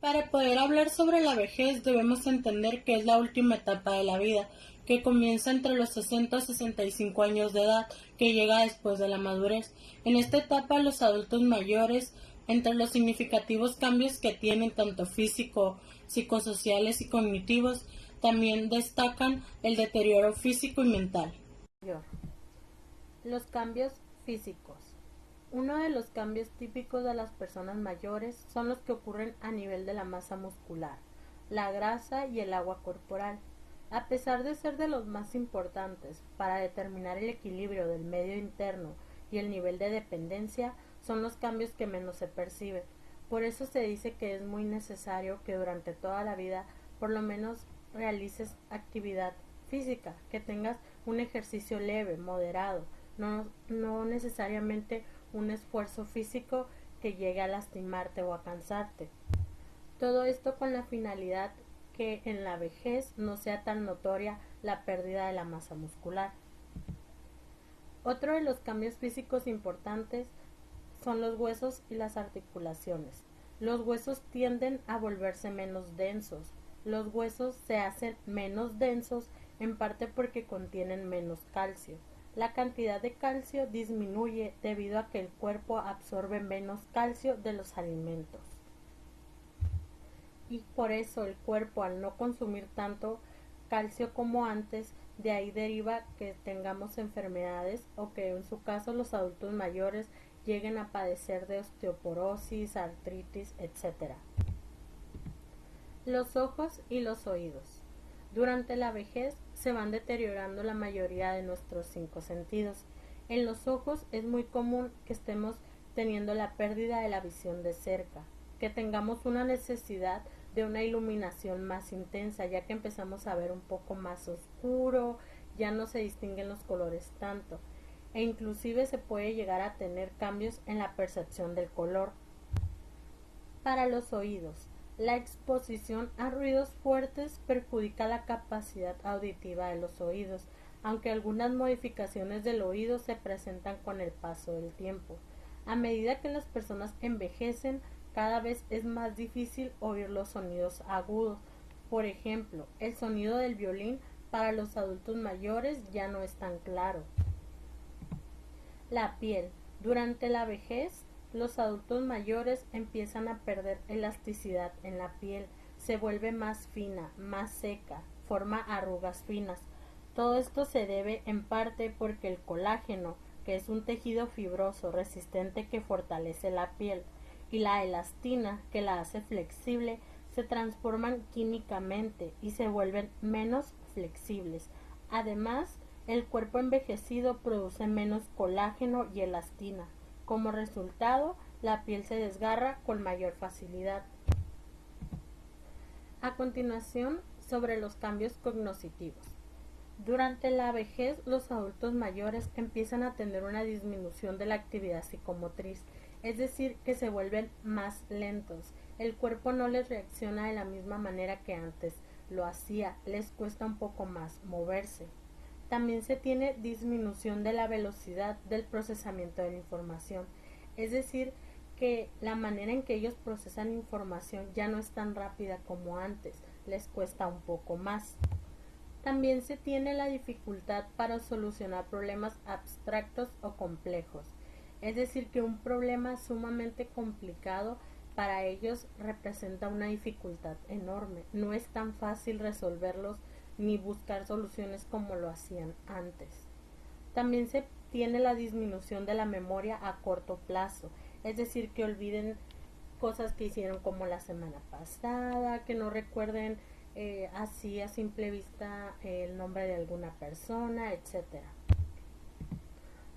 Para poder hablar sobre la vejez debemos entender que es la última etapa de la vida, que comienza entre los 60 y 65 años de edad, que llega después de la madurez. En esta etapa los adultos mayores, entre los significativos cambios que tienen tanto físico, psicosociales y cognitivos, también destacan el deterioro físico y mental. Los cambios físicos. Uno de los cambios típicos de las personas mayores son los que ocurren a nivel de la masa muscular, la grasa y el agua corporal. A pesar de ser de los más importantes para determinar el equilibrio del medio interno y el nivel de dependencia, son los cambios que menos se perciben. Por eso se dice que es muy necesario que durante toda la vida por lo menos realices actividad física, que tengas un ejercicio leve, moderado, no necesariamente un esfuerzo físico que llegue a lastimarte o a cansarte. Todo esto con la finalidad que en la vejez no sea tan notoria la pérdida de la masa muscular. Otro de los cambios físicos importantes son los huesos y las articulaciones. Los huesos tienden a volverse menos densos. Los huesos se hacen menos densos en parte porque contienen menos calcio. La cantidad de calcio disminuye debido a que el cuerpo absorbe menos calcio de los alimentos. Y por eso el cuerpo, al no consumir tanto calcio como antes, de ahí deriva que tengamos enfermedades o que en su caso los adultos mayores lleguen a padecer de osteoporosis, artritis, etc. Los ojos y los oídos. Durante la vejez se van deteriorando la mayoría de nuestros cinco sentidos. En los ojos es muy común que estemos teniendo la pérdida de la visión de cerca, que tengamos una necesidad de una iluminación más intensa, ya que empezamos a ver un poco más oscuro, ya no se distinguen los colores tanto, e inclusive se puede llegar a tener cambios en la percepción del color. Para los oídos, la exposición a ruidos fuertes perjudica la capacidad auditiva de los oídos, aunque algunas modificaciones del oído se presentan con el paso del tiempo. A medida que las personas envejecen, cada vez es más difícil oír los sonidos agudos. Por ejemplo, el sonido del violín para los adultos mayores ya no es tan claro. La piel. Durante la vejez, los adultos mayores empiezan a perder elasticidad en la piel, se vuelve más fina, más seca, forma arrugas finas. Todo esto se debe en parte porque el colágeno, que es un tejido fibroso resistente que fortalece la piel, y la elastina, que la hace flexible, se transforman químicamente y se vuelven menos flexibles. Además, el cuerpo envejecido produce menos colágeno y elastina. Como resultado, la piel se desgarra con mayor facilidad. A continuación, sobre los cambios cognitivos. Durante la vejez, los adultos mayores empiezan a tener una disminución de la actividad psicomotriz, es decir, que se vuelven más lentos. El cuerpo no les reacciona de la misma manera que antes lo hacía, les cuesta un poco más moverse. También se tiene disminución de la velocidad del procesamiento de la información, es decir, que la manera en que ellos procesan información ya no es tan rápida como antes, les cuesta un poco más. También se tiene la dificultad para solucionar problemas abstractos o complejos, es decir, que un problema sumamente complicado para ellos representa una dificultad enorme. No es tan fácil resolverlos ni buscar soluciones como lo hacían antes. También se tiene la disminución de la memoria a corto plazo, es decir, que olviden cosas que hicieron como la semana pasada, que no recuerden así a simple vista el nombre de alguna persona, etcétera.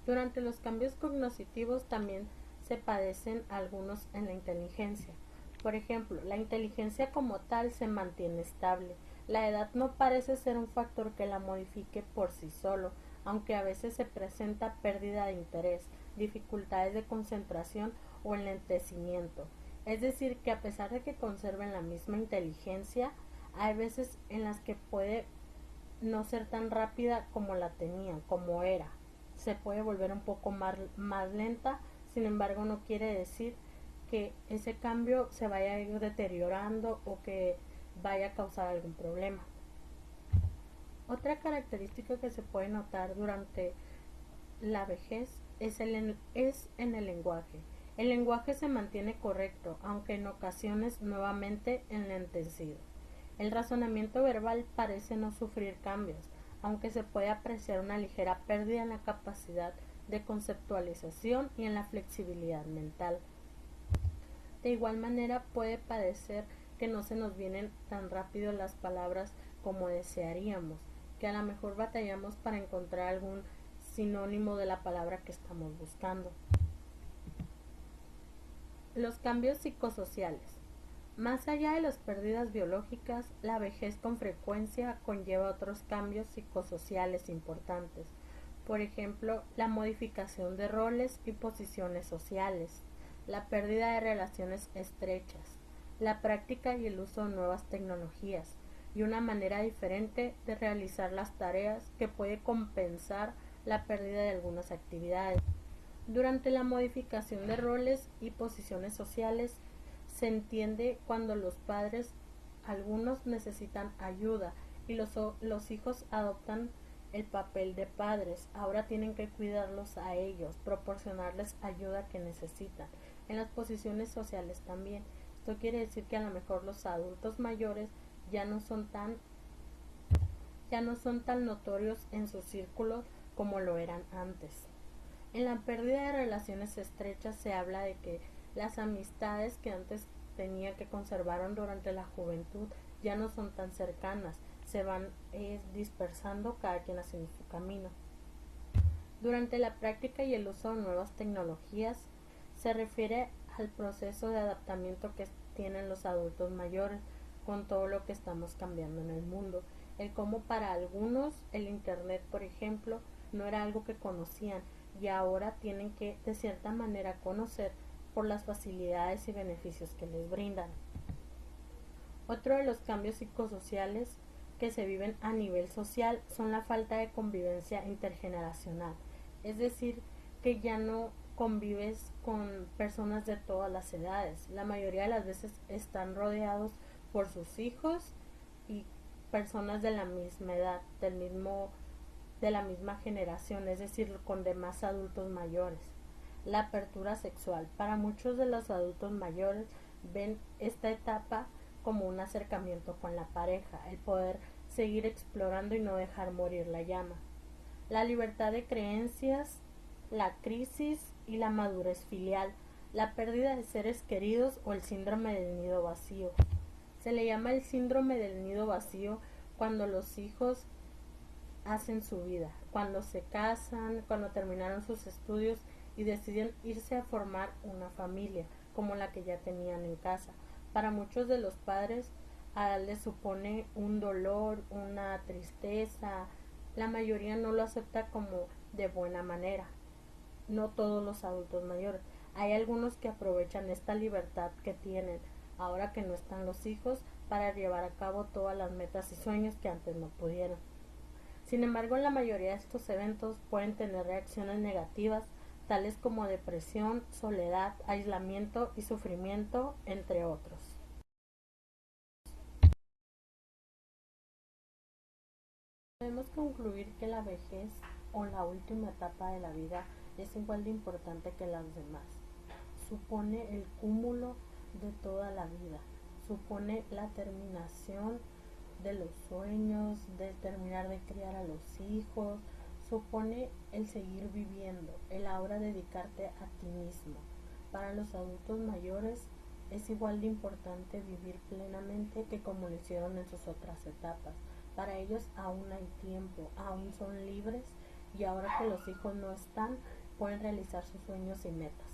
Durante los cambios cognitivos también se padecen algunos en la inteligencia. Por ejemplo, la inteligencia como tal se mantiene estable. La edad no parece ser un factor que la modifique por sí solo, aunque a veces se presenta pérdida de interés, dificultades de concentración o enlentecimiento. Es decir, que a pesar de que conserven la misma inteligencia, hay veces en las que puede no ser tan rápida como la tenían, como era. Se puede volver un poco más lenta, sin embargo no quiere decir que ese cambio se vaya a ir deteriorando o que vaya a causar algún problema. Otra característica que se puede notar durante la vejez es en el lenguaje. El lenguaje se mantiene correcto, aunque en ocasiones nuevamente enlentecido. El razonamiento verbal parece no sufrir cambios, aunque se puede apreciar una ligera pérdida en la capacidad de conceptualización y en la flexibilidad mental. De igual manera puede parecer que no se nos vienen tan rápido las palabras como desearíamos, que a lo mejor batallamos para encontrar algún sinónimo de la palabra que estamos buscando. Los cambios psicosociales. Más allá de las pérdidas biológicas, la vejez con frecuencia conlleva otros cambios psicosociales importantes. Por ejemplo, la modificación de roles y posiciones sociales, la pérdida de relaciones estrechas, la práctica y el uso de nuevas tecnologías y una manera diferente de realizar las tareas que puede compensar la pérdida de algunas actividades. Durante la modificación de roles y posiciones sociales se entiende cuando los padres, algunos necesitan ayuda y los hijos adoptan el papel de padres. Ahora tienen que cuidarlos a ellos, proporcionarles ayuda que necesitan. En las posiciones sociales también. Esto quiere decir que a lo mejor los adultos mayores ya no son tan notorios en sus círculos como lo eran antes. En la pérdida de relaciones estrechas se habla de que las amistades que antes que conservaron durante la juventud ya no son tan cercanas, se van dispersando cada quien haciendo su camino. Durante la práctica y el uso de nuevas tecnologías se refiere al proceso de adaptamiento que tienen los adultos mayores con todo lo que estamos cambiando en el mundo. El cómo para algunos el internet, por ejemplo, no era algo que conocían y ahora tienen que de cierta manera conocer por las facilidades y beneficios que les brindan. Otro de los cambios psicosociales que se viven a nivel social son la falta de convivencia intergeneracional, es decir, que ya no convives con personas de todas las edades. La mayoría de las veces están rodeados por sus hijos y personas de la misma edad, de la misma generación, es decir, con demás adultos mayores. La apertura sexual. Para muchos de los adultos mayores ven esta etapa como un acercamiento con la pareja, el poder seguir explorando y no dejar morir la llama. La libertad de creencias, la crisis y la madurez filial, la pérdida de seres queridos o el síndrome del nido vacío. Se le llama el síndrome del nido vacío cuando los hijos hacen su vida, cuando se casan, cuando terminaron sus estudios y deciden irse a formar una familia como la que ya tenían en casa. Para muchos de los padres les supone un dolor, una tristeza. La mayoría no lo acepta como de buena manera. No todos los adultos mayores. Hay algunos que aprovechan esta libertad que tienen ahora que no están los hijos para llevar a cabo todas las metas y sueños que antes no pudieron. Sin embargo, la mayoría de estos eventos pueden tener reacciones negativas, tales como depresión, soledad, aislamiento y sufrimiento, entre otros. Podemos concluir que la vejez o la última etapa de la vida es igual de importante que las demás. Supone el cúmulo de toda la vida, supone la terminación de los sueños, de terminar de criar a los hijos, supone el seguir viviendo, el ahora dedicarte a ti mismo. Para los adultos mayores es igual de importante vivir plenamente que como lo hicieron en sus otras etapas. Para ellos aún hay tiempo, aún son libres y ahora que los hijos no están, pueden realizar sus sueños y metas.